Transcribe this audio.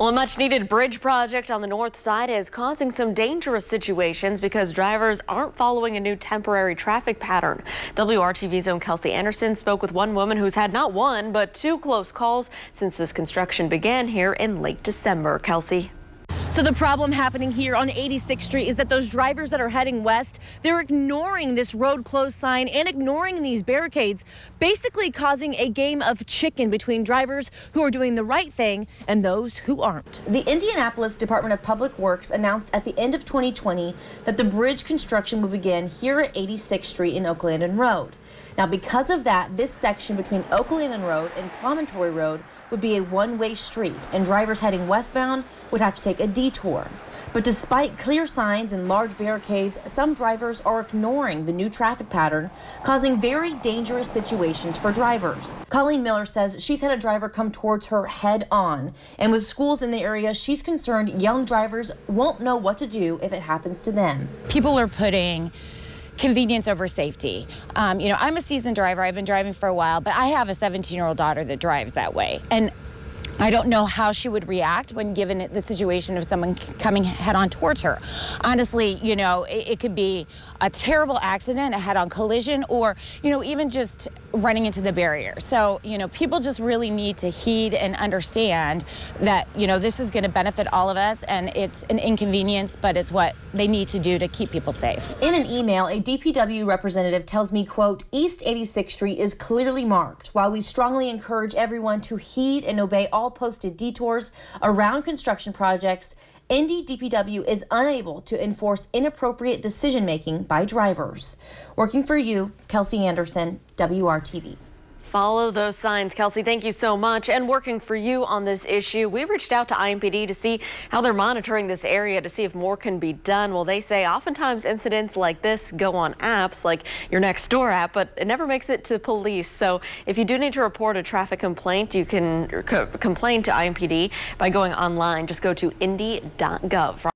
Well, a much-needed bridge project on the north side is causing some dangerous situations because drivers aren't following a new temporary traffic pattern. WRTV's own Kelsey Anderson spoke with one woman who's had not one, but two close calls since this construction began here in late December. Kelsey. So the problem happening here on 86th Street is that those drivers that are heading west, they're ignoring this road closed sign and ignoring these barricades, basically causing a game of chicken between drivers who are doing the right thing and those who aren't. The Indianapolis Department of Public Works announced at the end of 2020 that the bridge construction would begin here at 86th Street and Oak Landing Road. Now, because of that, this section between Oak Landing Road and Promontory Road would be a one-way street, and drivers heading westbound would have to take a detour. But despite clear signs and large barricades, some drivers are ignoring the new traffic pattern, causing very dangerous situations for drivers. Colleen Miller says she's had a driver come towards her head on, and with schools in the area, she's concerned young drivers won't know what to do if it happens to them. People are putting convenience over safety. I'm a seasoned driver. I've been driving for a while, but I have a 17-year-old daughter that drives that way. And I don't know how she would react when given the situation of someone coming head-on towards her. Honestly, it could be a terrible accident, a head-on collision, or, even just running into the barrier. So, people just really need to heed and understand that, this is going to benefit all of us, and it's an inconvenience, but it's what they need to do to keep people safe. In an email, a DPW representative tells me, quote, East 86th Street is clearly marked. While we strongly encourage everyone to heed and obey all posted detours around construction projects, Indy DPW is unable to enforce inappropriate decision-making by drivers. Working for you, Kelsey Anderson, WRTV. Follow those signs, Kelsey. Thank you so much. And working for you on this issue, we reached out to IMPD to see how they're monitoring this area to see if more can be done. Well, they say oftentimes incidents like this go on apps like your Nextdoor app, but it never makes it to police. So if you do need to report a traffic complaint, you can complain to IMPD by going online. Just go to indy.gov.